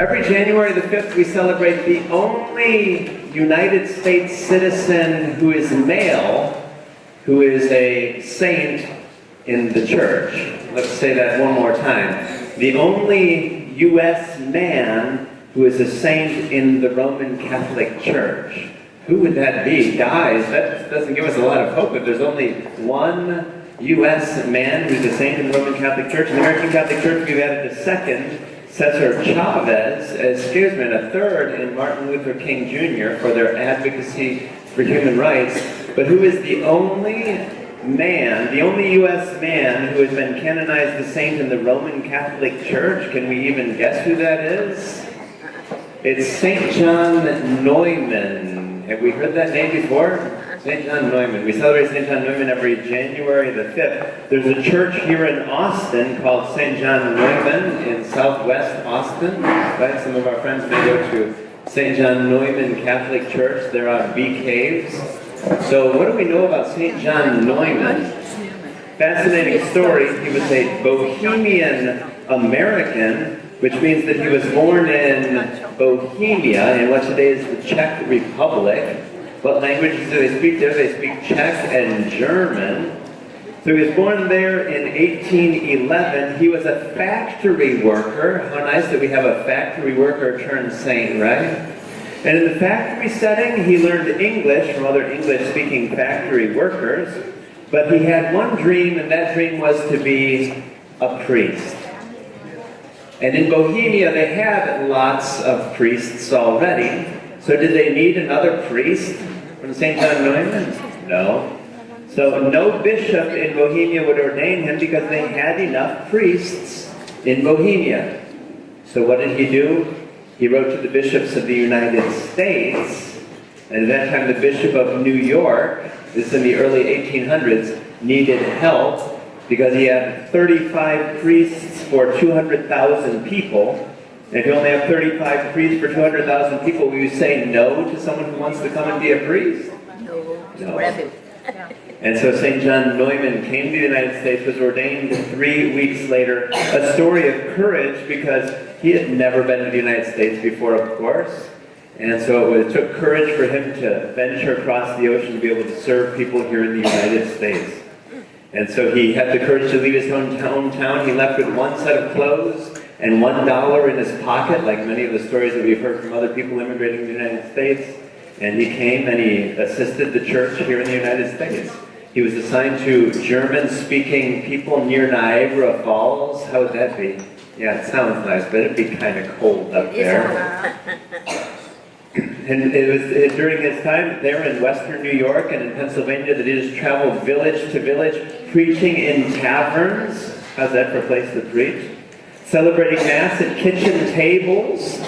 Every January the 5th, we celebrate the only United States citizen who is male, who is a saint in the church. Let's say that one more time. The only U.S. man who is a saint in the Roman Catholic Church. Who would that be? Guys, that doesn't give us a lot of hope if there's only one U.S. man who's a saint in the Roman Catholic Church. In the American Catholic Church, we've added a second, Cesar Chavez, and a third in Martin Luther King Jr. for their advocacy for human rights. But who is the only man, the only U.S. man who has been canonized a saint in the Roman Catholic Church? Can we even guess who that is? It's St. John Neumann. Have we heard that name before? St. John Neumann. We celebrate St. John Neumann every January the 5th. There's a church here in Austin called St. John Neumann in southwest Austin. Right? Some of our friends may go to St. John Neumann Catholic Church. They're on Bee Caves. So what do we know about St. John Neumann? Fascinating story. He was a Bohemian American, which means that he was born in Bohemia, in what today is the Czech Republic. What languages do they speak there? They speak Czech and German. So he was born there in 1811. He was a factory worker. How nice that we have a factory worker turned saint, right? And in the factory setting, he learned English from other English-speaking factory workers. But he had one dream, and that dream was to be a priest. And in Bohemia, they had lots of priests already. So did they need another priest from St. John Neumann? No. So no bishop in Bohemia would ordain him because they had enough priests in Bohemia. So what did he do? He wrote to the bishops of the United States, and at that time the Bishop of New York, this is in the early 1800s, needed help because he had 35 priests for 200,000 people. And if you only have 35 priests for 200,000 people, will you say no to someone who wants to come and be a priest? No. And so St. John Neumann came to the United States, was ordained 3 weeks later. A story of courage because he had never been to the United States before, of course. And so it took courage for him to venture across the ocean to be able to serve people here in the United States. And so he had the courage to leave his hometown. He left with one set of clothes and $1 in his pocket, like many of the stories that we've heard from other people immigrating to the United States. And he came and he assisted the church here in the United States. He was assigned to German-speaking people near Niagara Falls. How would that be? Yeah, it sounds nice, but it'd be kind of cold up there. And it was during his time there in western New York and in Pennsylvania that he just traveled village to village, preaching in taverns. How's that for a place to preach? Celebrating Mass at kitchen tables,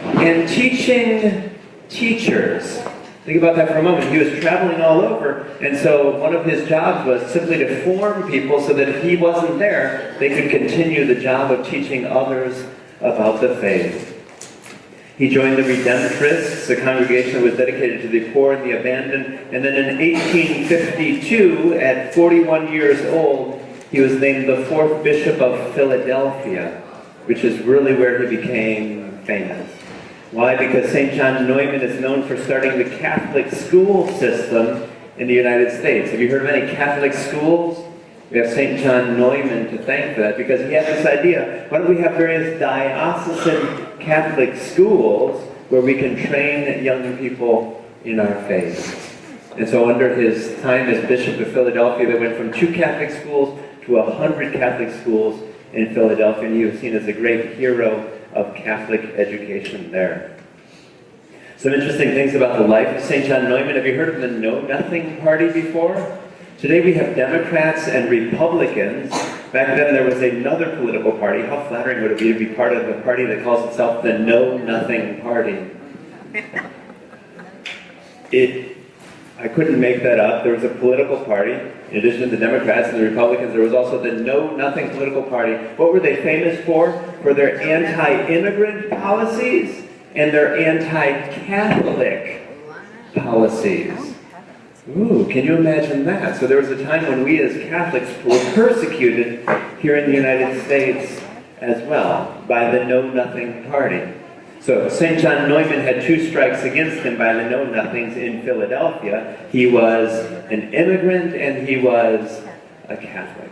and teaching teachers. Think about that for a moment. He was traveling all over, and so one of his jobs was simply to form people so that if he wasn't there, they could continue the job of teaching others about the faith. He joined the Redemptorists, a congregation that was dedicated to the poor and the abandoned, and then in 1852, at 41 years old, he was named the 4th Bishop of Philadelphia, which is really where he became famous. Why? Because St. John Neumann is known for starting the Catholic school system in the United States. Have you heard of any Catholic schools? We have St. John Neumann to thank for that, because he had this idea, why don't we have various diocesan Catholic schools where we can train young people in our faith. And so under his time as Bishop of Philadelphia, they went from 2 Catholic schools to 100 Catholic schools in Philadelphia, and he was seen as a great hero of Catholic education there. Some interesting things about the life of St. John Neumann. Have you heard of the Know Nothing Party before? Today we have Democrats and Republicans. Back then there was another political party. How flattering would it be to be part of a party that calls itself the Know Nothing Party? I couldn't make that up. There was a political party. In addition to the Democrats and the Republicans, there was also the Know Nothing political party. What were they famous for? For their anti-immigrant policies and their anti-Catholic policies. Ooh, can you imagine that? So there was a time when we as Catholics were persecuted here in the United States as well by the Know Nothing Party. So St. John Neumann had 2 strikes against him by the know-nothings in Philadelphia. He was an immigrant and he was a Catholic.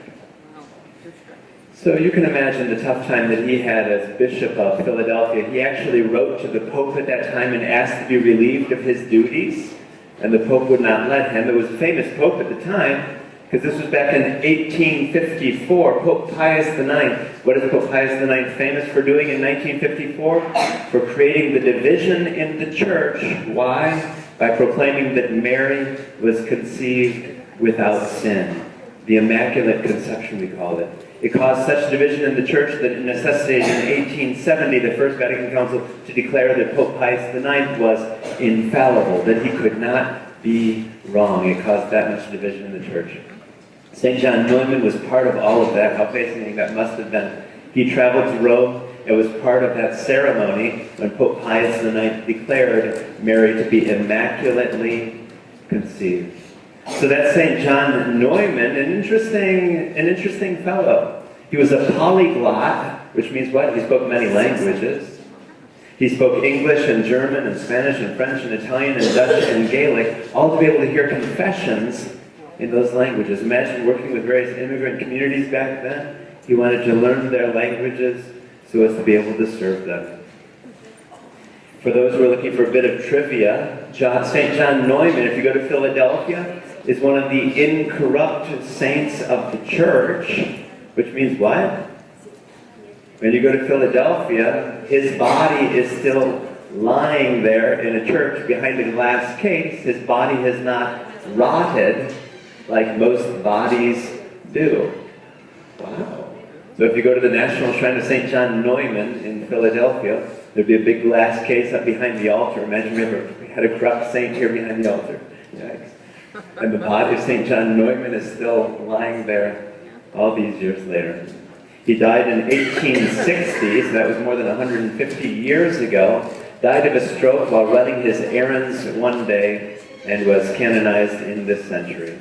So you can imagine the tough time that he had as Bishop of Philadelphia. He actually wrote to the Pope at that time and asked to be relieved of his duties, and the Pope would not let him. It was a famous Pope at the time, because this was back in 1854, Pope Pius IX. What is Pope Pius IX famous for doing in 1954? For creating the division in the church. Why? By proclaiming that Mary was conceived without sin. The Immaculate Conception, we call it. It caused such division in the church that it necessitated in 1870 the First Vatican Council to declare that Pope Pius IX was infallible, that he could not be wrong. It caused that much division in the church. St. John Neumann was part of all of that. How fascinating that must have been. He traveled to Rome and was part of that ceremony when Pope Pius IX declared Mary to be immaculately conceived. So that's St. John Neumann, an interesting fellow. He was a polyglot, which means what? He spoke many languages. He spoke English and German and Spanish and French and Italian and Dutch and Gaelic, all to be able to hear confessions in those languages. Imagine working with various immigrant communities back then. He wanted to learn their languages so as to be able to serve them. For those who are looking for a bit of trivia, St. John Neumann, if you go to Philadelphia, is one of the incorrupt saints of the church, which means what? When you go to Philadelphia, his body is still lying there in a church behind a glass case. His body has not rotted like most bodies do. Wow. So if you go to the National Shrine of St. John Neumann in Philadelphia, there'd be a big glass case up behind the altar. Imagine we had a corrupt saint here behind the altar. Yikes. And the body of St. John Neumann is still lying there all these years later. He died in 1860, so that was more than 150 years ago. Died of a stroke while running his errands one day and was canonized in this century.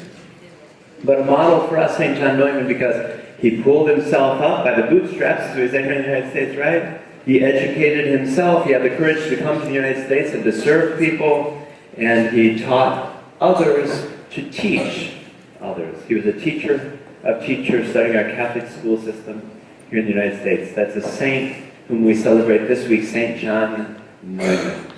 But a model for us, St. John Neumann, because he pulled himself up by the bootstraps to his entry in the United States, right? He educated himself. He had the courage to come to the United States and to serve people. And he taught others to teach others. He was a teacher of teachers studying our Catholic school system here in the United States. That's a saint whom we celebrate this week, St. John Neumann.